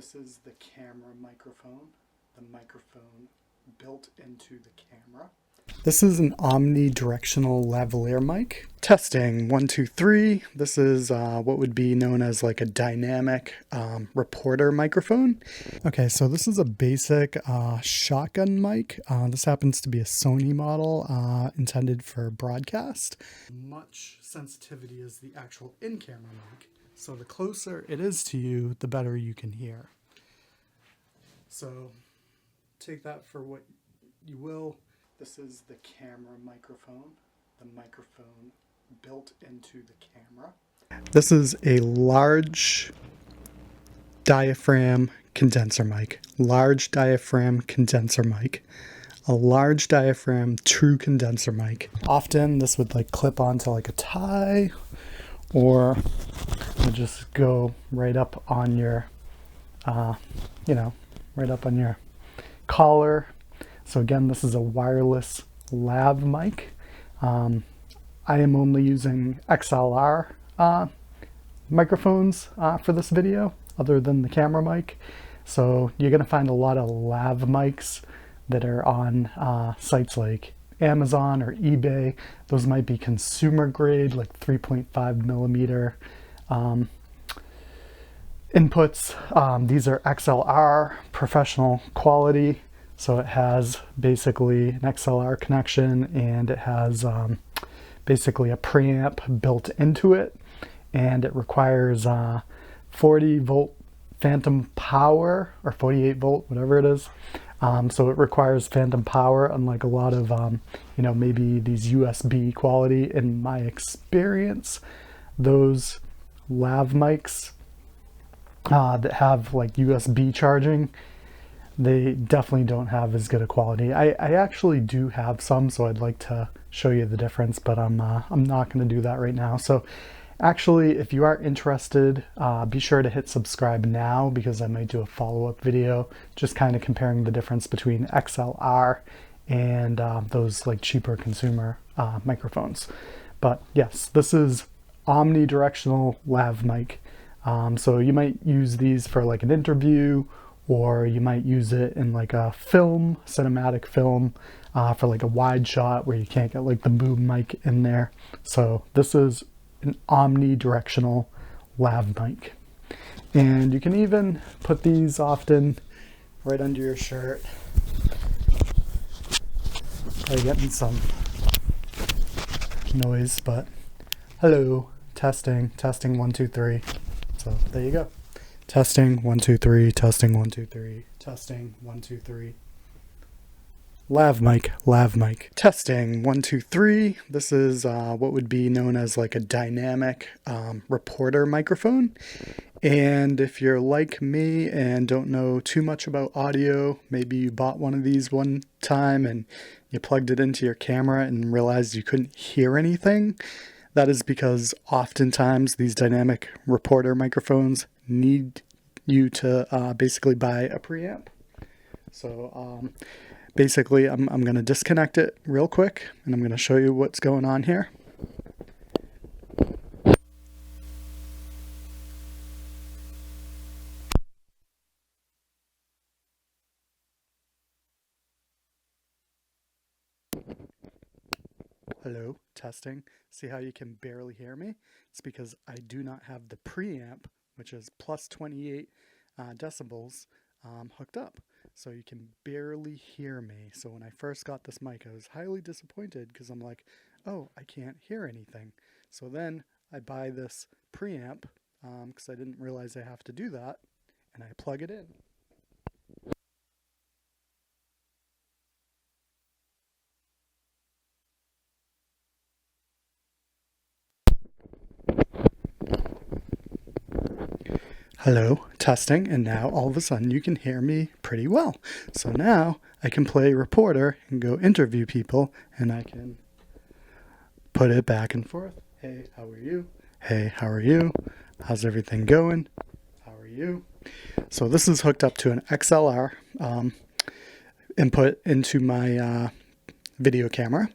This is the camera microphone, the microphone built into the camera. This is an omnidirectional lavalier mic. Testing, 1, 2, 3. This is what would be known as like a dynamic reporter microphone. Okay, so this is a basic shotgun mic. This happens to be a Sony model intended for broadcast. Much sensitivity is the actual in-camera mic. So the closer it is to you, the better you can hear. So take that for what you will. This is the camera microphone, the microphone built into the camera. This is a large diaphragm condenser mic, large diaphragm condenser mic, a large diaphragm true condenser mic. Often this would like clip onto like a tie, or would just go right up on your, right up on your collar. So again, this is a wireless lav mic. I am only using XLR microphones for this video, other than the camera mic. So you're going to find a lot of lav mics that are on sites like Amazon or eBay. Those might be consumer grade, like 3.5 millimeter inputs. These are XLR professional quality. So it has basically an XLR connection, and it has basically a preamp built into it, and it requires 40 volt phantom power, or 48 volt, whatever it is. So it requires phantom power, unlike a lot of maybe these USB quality. In my experience, those lav mics that have like USB charging, they definitely don't have as good a quality. I actually do have some, so I'd like to show you the difference, but I'm not going to do that right now. So actually, if you are interested, be sure to hit subscribe now, because I might do a follow-up video just kind of comparing the difference between XLR and those like cheaper consumer microphones. But yes, this is omnidirectional lav mic. So you might use these for like an interview, or you might use it in like a film, cinematic film, for like a wide shot where you can't get like the boom mic in there. So this is an omnidirectional lav mic. And you can even put these often right under your shirt. Probably getting some noise, but hello, testing, 1, 2, 3. So there you go. Testing, 1, 2, 3, testing, 1, 2, 3, testing, 1, 2, 3. Lav mic. Testing, 1, 2, 3. This is what would be known as like a dynamic reporter microphone. And if you're like me and don't know too much about audio, maybe you bought one of these one time and you plugged it into your camera and realized you couldn't hear anything. That is because oftentimes these dynamic reporter microphones need you to basically buy a preamp. So basically I'm going to disconnect it real quick, and I'm going to show you what's going on here. Hello, testing. See how you can barely hear me? It's because I do not have the preamp, which is plus 28 decibels, hooked up. So you can barely hear me. So when I first got this mic, I was highly disappointed, because I'm like, oh, I can't hear anything. So then I buy this preamp, because I didn't realize I have to do that, and I plug it in. Hello, testing, and now all of a sudden you can hear me pretty well. So now I can play reporter and go interview people, and I can put it back and forth. Hey, how are you? Hey, how are you? How's everything going? How are you? So this is hooked up to an XLR input into my video camera.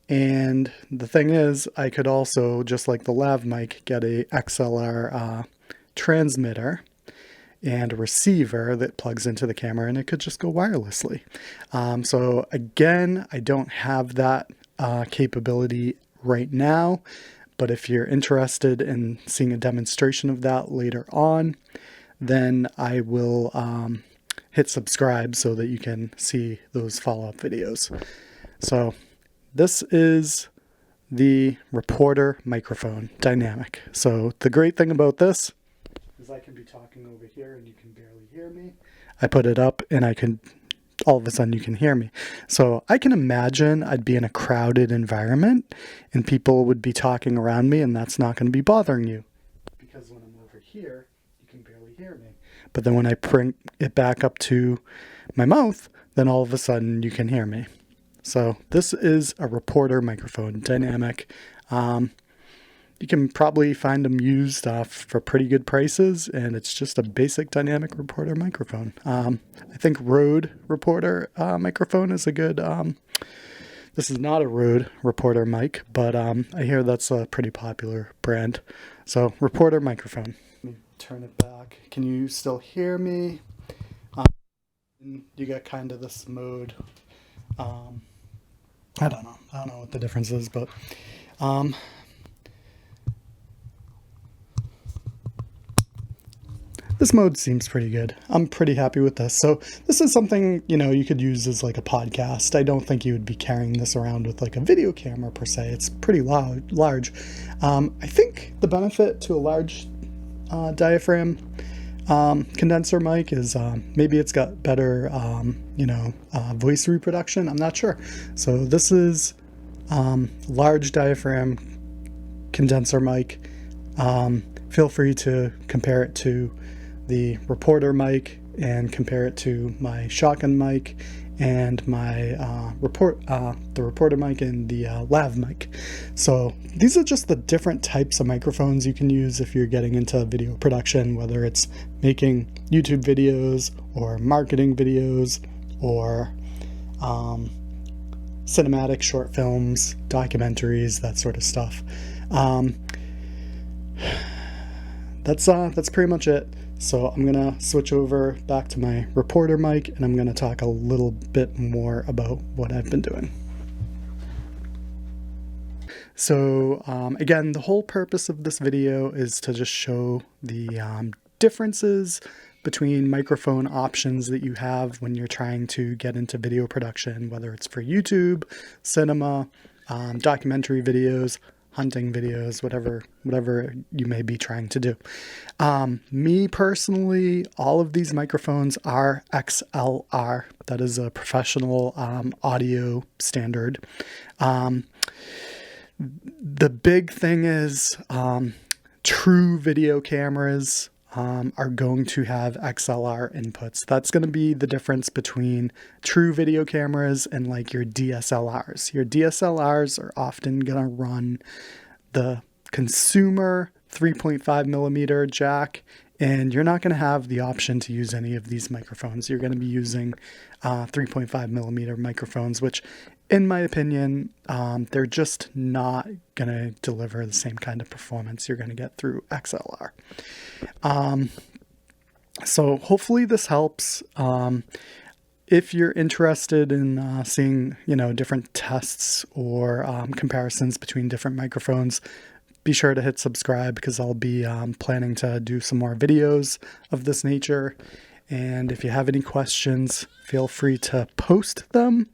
And the thing is, I could also, just like the lav mic, get a XLR transmitter and a receiver that plugs into the camera, and it could just go wirelessly. So again, I don't have that capability right now, but if you're interested in seeing a demonstration of that later on, then I will hit subscribe so that you can see those follow-up videos. So this is the Reporter microphone, dynamic. So the great thing about this is I can be talking over here and you can barely hear me. I put it up and all of a sudden you can hear me. So I can imagine I'd be in a crowded environment and people would be talking around me, and that's not going to be bothering you, because when I'm over here, you can barely hear me. But then when I bring it back up to my mouth, then all of a sudden you can hear me. So this is a Reporter microphone, dynamic. You can probably find them used for pretty good prices, and it's just a basic dynamic Reporter microphone. I think Rode Reporter microphone is a good, this is not a Rode Reporter mic, but I hear that's a pretty popular brand. So Reporter microphone. Let me turn it back. Can you still hear me? You got kind of this mode. I don't know what the difference is, but this mode seems pretty good. I'm pretty happy with this. So this is something, you could use as like a podcast. I don't think you would be carrying this around with like a video camera per se. It's pretty large. I think the benefit to a large diaphragm condenser mic is maybe it's got better, voice reproduction. I'm not sure. So this is large diaphragm condenser mic. Feel free to compare it to the Reporter mic and compare it to my shotgun mic and my the Reporter mic and the lav mic. So these are just the different types of microphones you can use if you're getting into video production, whether it's making YouTube videos or marketing videos or cinematic short films, documentaries, that sort of stuff. That's pretty much it. So I'm gonna switch over back to my Reporter mic, and I'm gonna talk a little bit more about what I've been doing. So again, the whole purpose of this video is to just show the differences between microphone options that you have when you're trying to get into video production, whether it's for YouTube, cinema, documentary videos, hunting videos, whatever you may be trying to do. Me personally, all of these microphones are XLR. That is a professional audio standard. The big thing is true video cameras are going to have XLR inputs. That's going to be the difference between true video cameras and like your DSLRs. Your DSLRs are often going to run the consumer 3.5 millimeter jack, and you're not going to have the option to use any of these microphones. You're going to be using 3.5 millimeter microphones, which in my opinion, they're just not going to deliver the same kind of performance you're going to get through XLR. So hopefully this helps. If you're interested in seeing, different tests or comparisons between different microphones, be sure to hit subscribe, because I'll be planning to do some more videos of this nature. And if you have any questions, feel free to post them,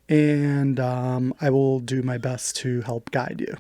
and I will do my best to help guide you.